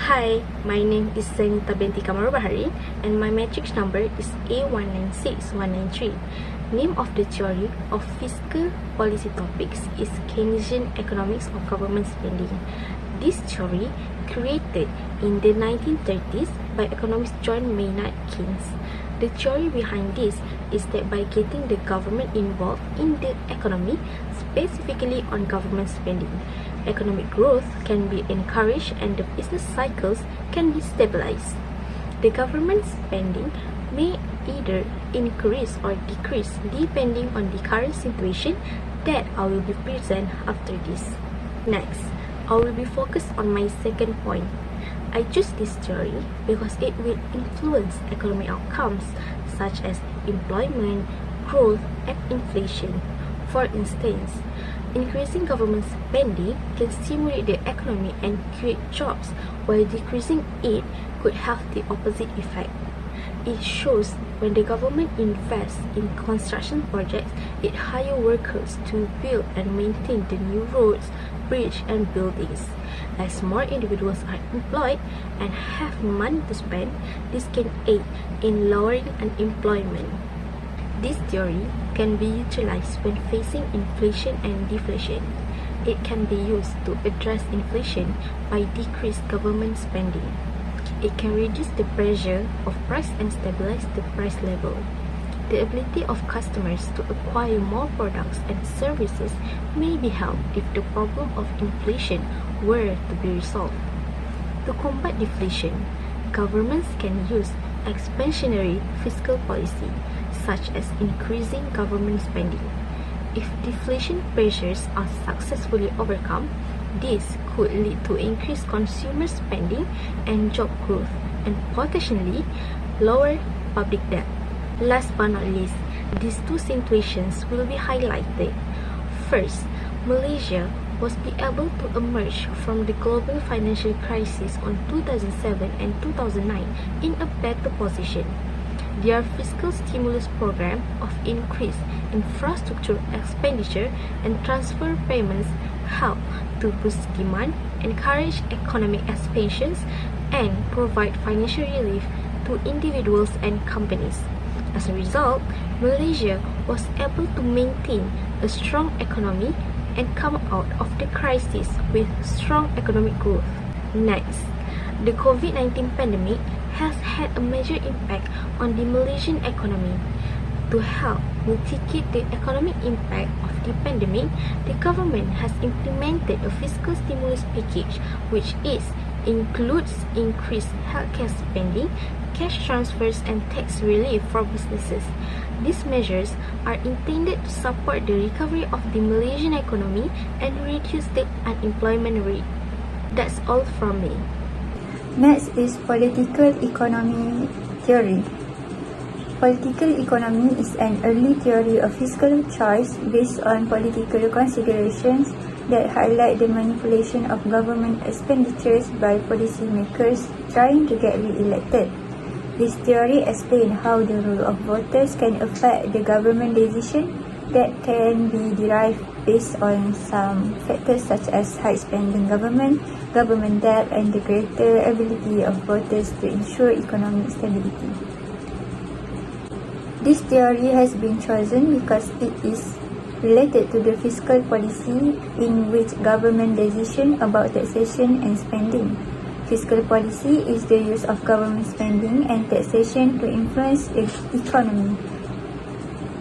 Hi, my name is Sanita binti Kamar Bahari and my matrix number is A196193. Name of the theory of fiscal policy topics is Keynesian economics of government spending. This theory created in the 1930s by economist John Maynard Keynes. The theory behind this is that by getting the government involved in the economy, specifically on government spending, economic growth can be encouraged and the business cycles can be stabilized. The government spending may either increase or decrease depending on the current situation that I will be present after this. Next, I will be focused on my second point. I choose this theory because it will influence economic outcomes such as employment, growth, and inflation. For instance, increasing government spending can stimulate the economy and create jobs, while decreasing it could have the opposite effect. It shows when the government invests in construction projects, it hires workers to build and maintain the new roads, bridges, and buildings. As more individuals are employed and have money to spend, this can aid in lowering unemployment. This theory can be utilized when facing inflation and deflation. It can be used to address inflation by decreased government spending. It can reduce the pressure of price and stabilize the price level. The ability of customers to acquire more products and services may be helped if the problem of inflation were to be resolved. To combat deflation, governments can use expansionary fiscal policy, such as increasing government spending. If deflation pressures are successfully overcome, this could lead to increased consumer spending and job growth, and potentially lower public debt. Last but not least, these two situations will be highlighted. First, Malaysia was be able to emerge from the global financial crisis on 2007 and 2009 in a better position. Their fiscal stimulus program of increased infrastructure expenditure and transfer payments helped to boost demand, encourage economic expansions, and provide financial relief to individuals and companies. As a result, Malaysia was able to maintain a strong economy and come out of the crisis with strong economic growth. Next, the COVID-19 pandemic has had a major impact on the Malaysian economy. To help mitigate the economic impact of the pandemic, the government has implemented a fiscal stimulus package which includes increased healthcare spending, cash transfers, and tax relief for businesses. These measures are intended to support the recovery of the Malaysian economy and reduce the unemployment rate. That's all from me. Next is political economy theory. Political economy is an early theory of fiscal choice based on political considerations that highlight the manipulation of government expenditures by policymakers trying to get re-elected. This theory explains how the role of voters can affect the government decision that can be derived based on some factors such as high spending government debt, and the greater ability of voters to ensure economic stability. This theory has been chosen because it is related to the fiscal policy in which government decision about taxation and spending. Fiscal policy is the use of government spending and taxation to influence the economy.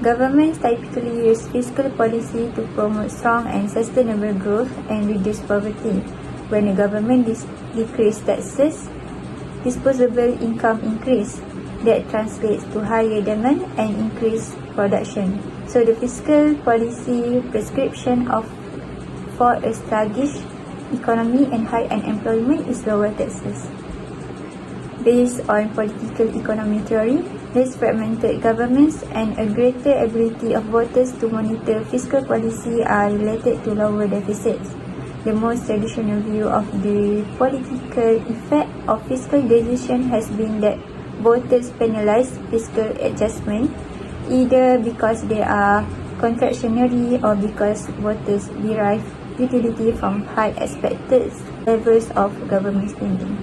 Governments typically use fiscal policy to promote strong and sustainable growth and reduce poverty. When the government decreases taxes, disposable income increase. That translates to higher demand and increased production. So the fiscal policy prescription for a sluggish economy and high unemployment is lower taxes. Based on political economy theory, less fragmented governments and a greater ability of voters to monitor fiscal policy are related to lower deficits. The most traditional view of the political effect of fiscal decision has been that voters penalize fiscal adjustment either because they are contractionary or because voters derive utility from high expected levels of government spending.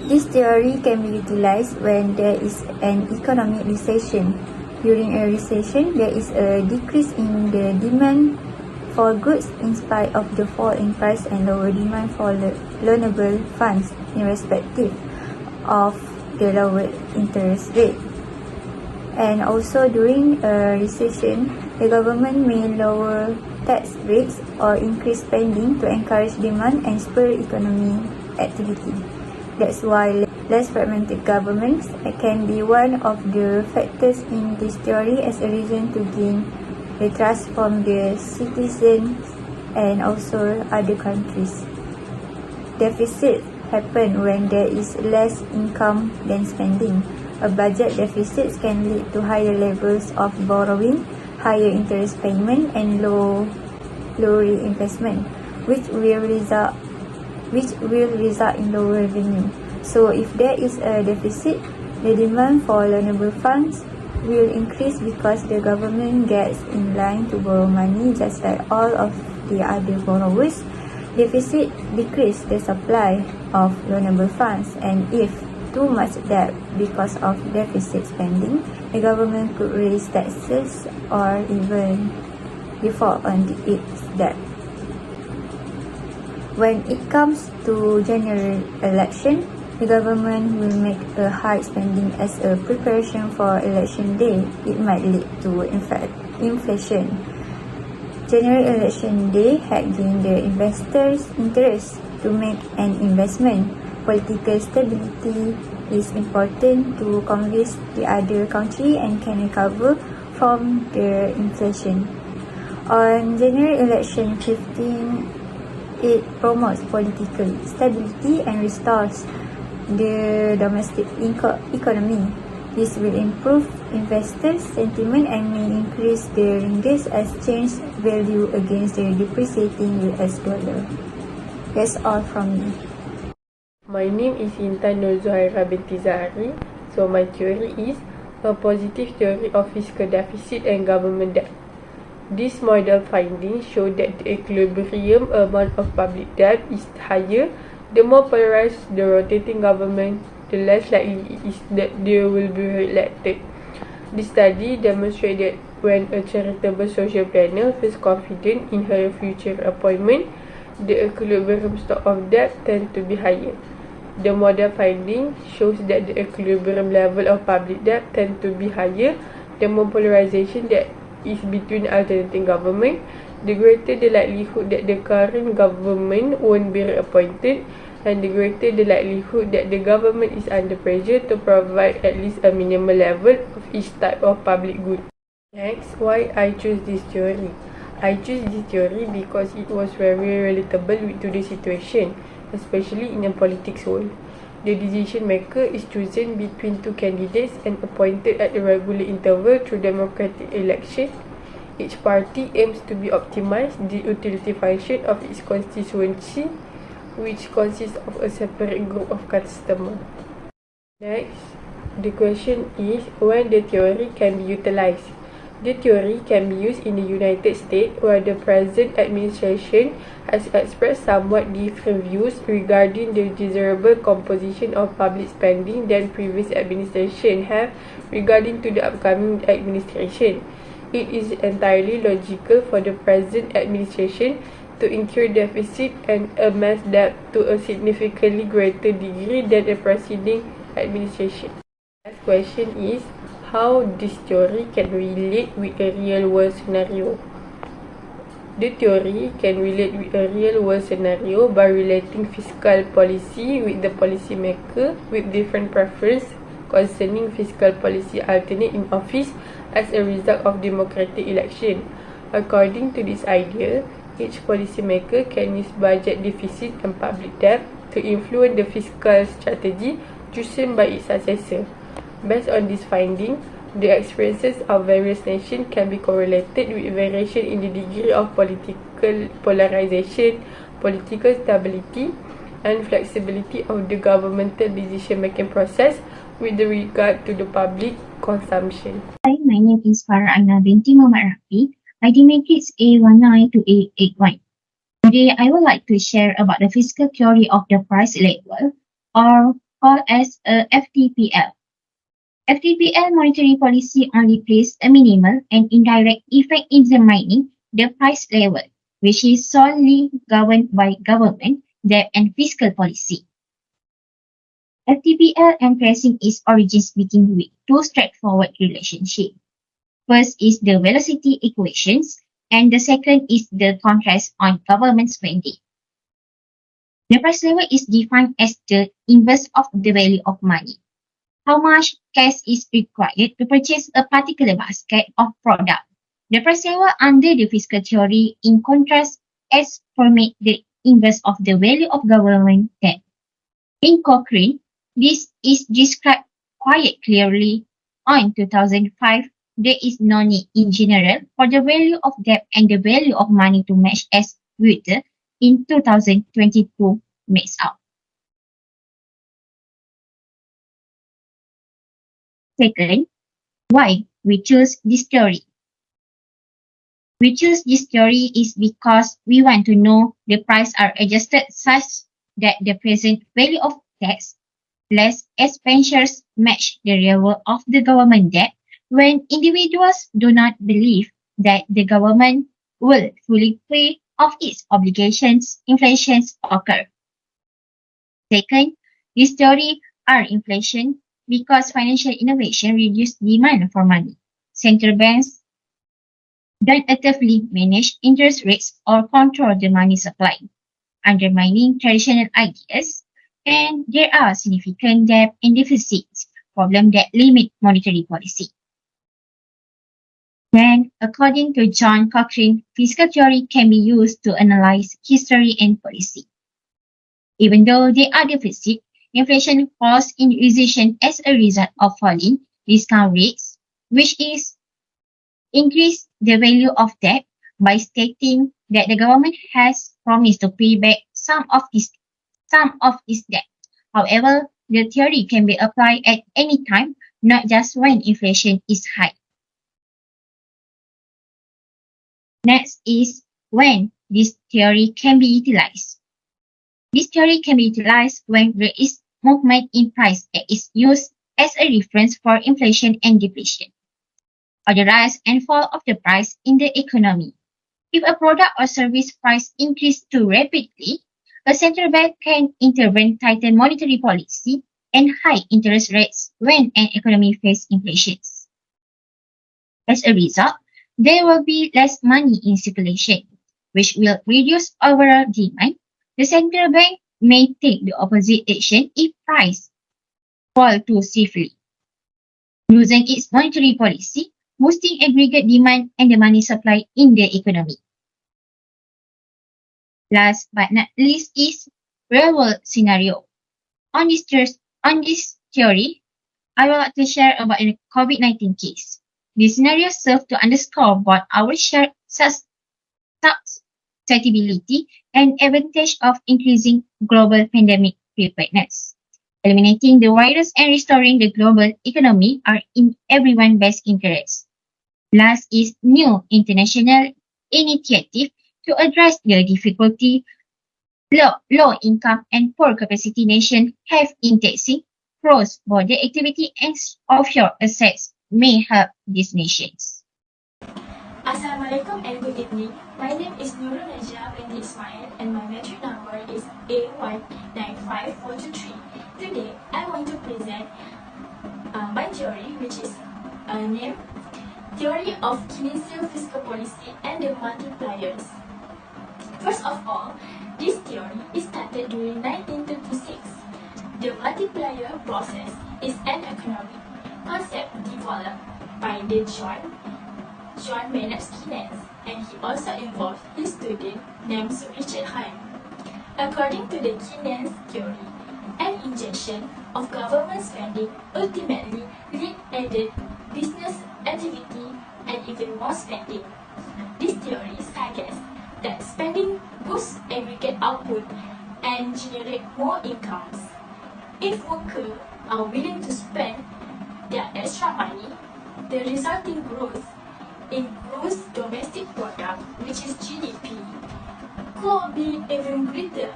This theory can be utilized when there is an economic recession. During a recession, there is a decrease in the demand for goods in spite of the fall in price and lower demand for loanable funds irrespective of the lower interest rate. And also during a recession, the government may lower tax rates or increase spending to encourage demand and spur economic activity. That's why less fragmented governments can be one of the factors in this theory as a reason to gain the trust from the citizens and also other countries. Deficits happen when there is less income than spending. A budget deficit can lead to higher levels of borrowing, higher interest payment, and low reinvestment, which will result in lower revenue. So if there is a deficit, the demand for loanable funds will increase because the government gets in line to borrow money just like all of the other borrowers. Deficit decrease the supply of loanable funds, and if too much debt because of deficit spending, the government could raise taxes or even default on its debt. When it comes to general election, the government will make a high spending as a preparation for election day. It might lead to inflation. General election day had gained the investors' interest to make an investment. Political stability is important to convince the other country and can recover from the inflation. On general election 15, it promotes political stability and restores the domestic economy. This will improve investors' sentiment and may increase the ringgit as exchange value against the depreciating US dollar. That's all from me. My name is Intan Nur Zuhaira binti Zahari. So my theory is a positive theory of fiscal deficit and government debt. This model findings show that the equilibrium amount of public debt is higher. The more polarized the rotating government, the less likely it is that they will be re-elected. This study demonstrates that when a charitable social planner feels confident in her future appointment, the equilibrium stock of debt tends to be higher. The model finding shows that the equilibrium level of public debt tends to be higher. The more polarization that is between alternating government, the greater the likelihood that the current government won't be reappointed, and the greater the likelihood that the government is under pressure to provide at least a minimal level of each type of public good. Next, why I choose this theory? I choose this theory because it was very relatable with today's situation, especially in a politics world. The decision maker is chosen between two candidates and appointed at a regular interval through democratic election. Each party aims to be optimized the utility function of its constituency, which consists of a separate group of customers. Next, the question is when the theory can be utilized. The theory can be used in the United States, where the present administration has expressed somewhat different views regarding the desirable composition of public spending than previous administrations have regarding to the upcoming administration. It is entirely logical for the present administration to incur deficit and amass debt to a significantly greater degree than the preceding administration. The last question is how this theory can relate with a real-world scenario. The theory can relate with a real-world scenario by relating fiscal policy with the policymaker with different preference concerning fiscal policy alternate in office as a result of democratic election. According to this idea, each policymaker can use budget deficit and public debt to influence the fiscal strategy chosen by its successor. Based on this finding, the experiences of various nations can be correlated with variation in the degree of political polarization, political stability, and flexibility of the governmental decision-making process with regard to the public consumption. Hi, my name is Farah Aina binti Muhammad Rafi. ID matrix A192881. Today, I would like to share about the fiscal theory of the price level or called as a FTPL. FTPL monetary policy only plays a minimal and indirect effect in determining the price level, which is solely governed by government, debt and fiscal policy. FTPL and pricing its origins begin with two straightforward relationships. First is the velocity equations, and the second is the contrast on government spending. The price level is defined as the inverse of the value of money. How much cash is required to purchase a particular basket of product. The price level under the fiscal theory, in contrast, estimates the inverse of the value of government debt. In Cochrane, this is described quite clearly. On 2005, there is no need in general for the value of debt and the value of money to match as Reuters in 2022 makes out. Second, why we choose this theory. We choose this theory is because we want to know the price are adjusted such that the present value of tax less expenditures match the level of the government debt when individuals do not believe that the government will fully pay off its obligations, inflations occur. Second, this theory are inflation because financial innovation reduce demand for money. Central banks don't actively manage interest rates or control the money supply, undermining traditional ideas, and there are significant debt and deficits problems that limit monetary policy. Then, according to John Cochrane, fiscal theory can be used to analyze history and policy. Even though there are deficits, inflation falls in recession as a result of falling discount rates, which is increase the value of debt by stating that the government has promised to pay back some of its debt. However, the theory can be applied at any time, not just when inflation is high. Next is when this theory can be utilized. This theory can be utilized when there is movement in price that is used as a reference for inflation and deflation, or the rise and fall of the price in the economy. If a product or service price increases too rapidly, a central bank can intervene, tighten monetary policy, and high interest rates when an economy faces inflation. As a result, there will be less money in circulation, which will reduce overall demand. The central bank may take the opposite action if prices fall too swiftly, losing its monetary policy, boosting aggregate demand and the money supply in the economy. Last but not least is real-world scenario. On this theory, I would like to share about a COVID-19 case. This scenario serves to underscore both our shared susceptibility and advantage of increasing global pandemic preparedness. Eliminating the virus and restoring the global economy are in everyone's best interest. Last is new international initiative to address the difficulty low income and poor capacity nations have in taxing cross-border activity and offshore assets may help these nations. Assalamualaikum and good evening. My name is Nurul Najah binti Ismail and my metric number is A195423. Today, I want to present my theory, which is named Theory of Keynesian Fiscal Policy and the Multipliers. First of all, this theory is started during 1936. The multiplier process is an economic concept developed by the John Maynard Keynes, and he also involved his student named Sir Richard Hunt. According to the Keynes theory, an injection of government spending ultimately added business activity and even more spending. This theory suggests that spending boosts aggregate output and generate more incomes. If workers are willing to spend their extra money, the resulting growth in gross domestic product, which is GDP, could be even greater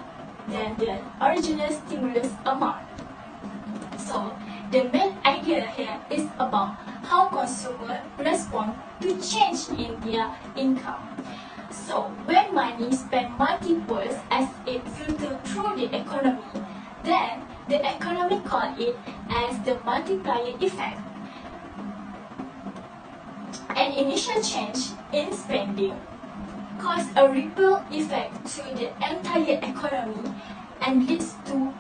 than the original stimulus amount. So, the main idea here is about how consumers respond to change in their income. So, when money spent multiples as it filters through the economy, then the economy call it as the multiplier effect. An initial change in spending cause a ripple effect to the entire economy and leads to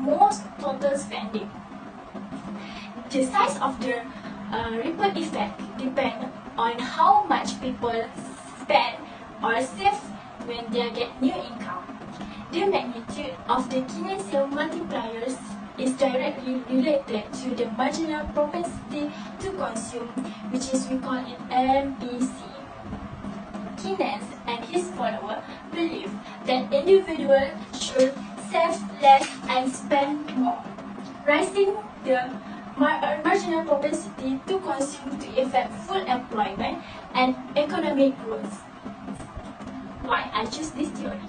more total spending. The size of the ripple effect depends on how much people spend or save when they get new income. The magnitude of the Keynesian multipliers is directly related to the marginal propensity to consume, which is we call it MPC. Keynes and his followers believe that individuals should save less and spend more, raising the marginal propensity to consume to effect full employment and economic growth. Why I choose this theory?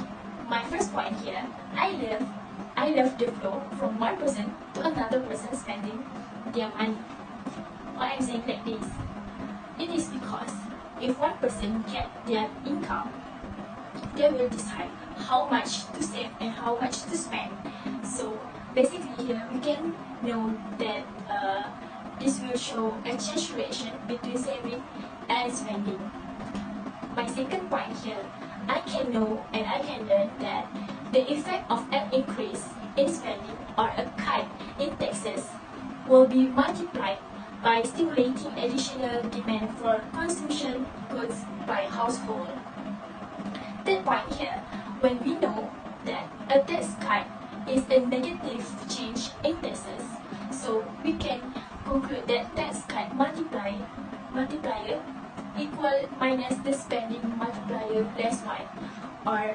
My first point here, I love the flow from one person to another person spending their money. Why I'm saying like this? It is because if one person get their income, they will decide how much to save and how much to spend. So basically here we can know that this will show a change relation between saving and spending. My second point here, I can know and I can learn that the effect of an increase in spending or a cut in taxes will be multiplied by stimulating additional demand for consumption goods by household. Third point here, when we know that a tax cut is a negative change in taxes, so we can conclude that tax cut multiplier equal minus the spending multiplier plus 1, or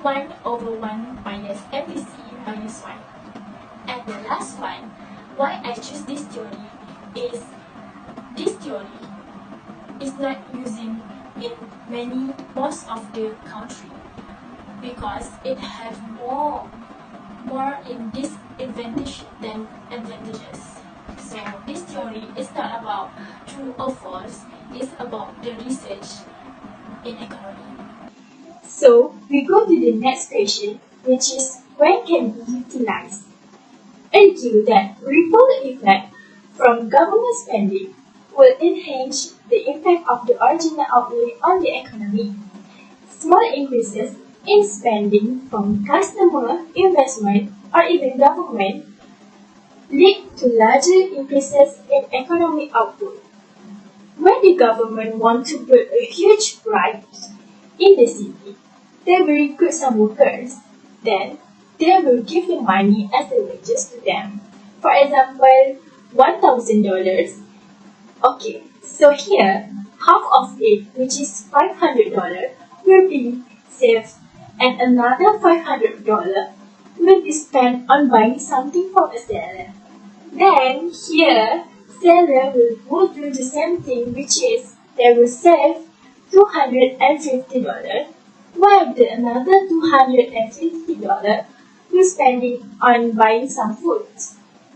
1/1 minus MPC minus 1. And the last one, why I choose this theory is this theory is not using in most of the country because it has more in disadvantage than advantages. So this theory is not about true or false, it's about the research in economy. So we go to the next question, which is when can we utilize? Argue that ripple effect from government spending will enhance the impact of the original outlay on the economy. Small increases in spending from customer, investment, or even government lead to larger increases in economic output. When the government wants to build a huge rise in the city, they will recruit some workers. Then, they will give the money as a wages to them. For example, $1,000. Okay, so here, half of it, which is $500, will be saved, and another $500 will be spent on buying something from a seller. Then here, seller will do the same thing, which is they will save $250, while the another $250 will spending on buying some food.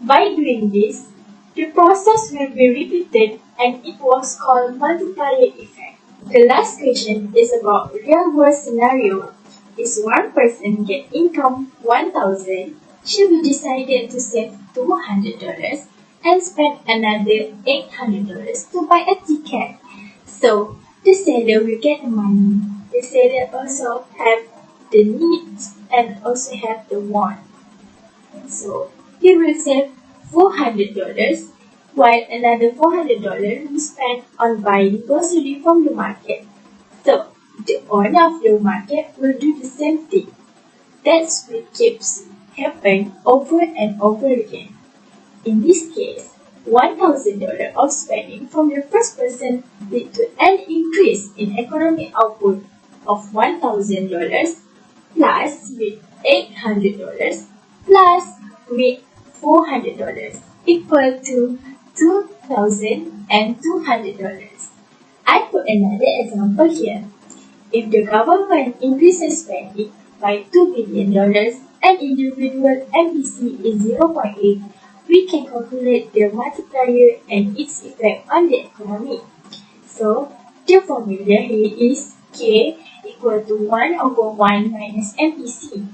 By doing this, the process will be repeated and it was called multiplier effect. The last question is about real world scenario. If one person get income 1,000, she will decide to save $200 and spend another $800 to buy a ticket. So the seller will get the money. The seller also have the needs and also have the want. So he will save $400 while another $400 will spend on buying grocery from the market. So the owner of the market will do the same thing. That's what keeps happening over and over again. In this case, $1,000 of spending from the first person lead to an increase in economic output of $1,000 plus with $800 plus with $400 equal to $2,200. I put another example here. If the government increases spending by $2 billion and individual MPC is 0.8, we can calculate the multiplier and its effect on the economy. So, the formula here is K equal to 1 over 1 minus MPC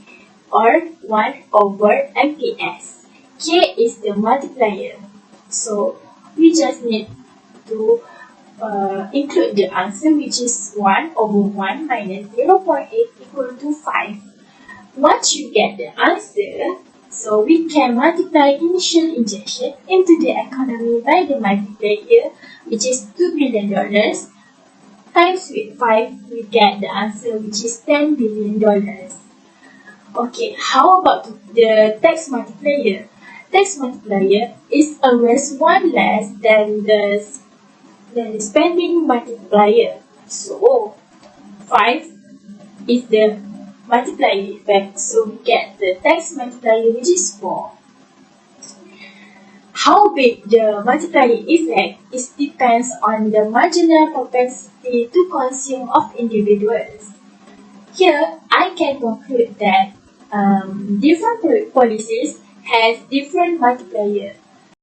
or 1 over MPS. K is the multiplier. So, we just need to include the answer, which is 1 over 1 minus 0.8 equal to 5. Once you get the answer, so we can multiply initial injection into the economy by the multiplier, which is $2 billion, times with 5, we get the answer, which is $10 billion. Okay, how about the tax multiplier? Tax multiplier is always one less than the spending multiplier. So, 5 is the multiplier effect. So, we get the tax multiplier, which is 4. How big the multiplier effect is depends on the marginal propensity to consume of individuals. Here, I can conclude that different policies has different multiplier.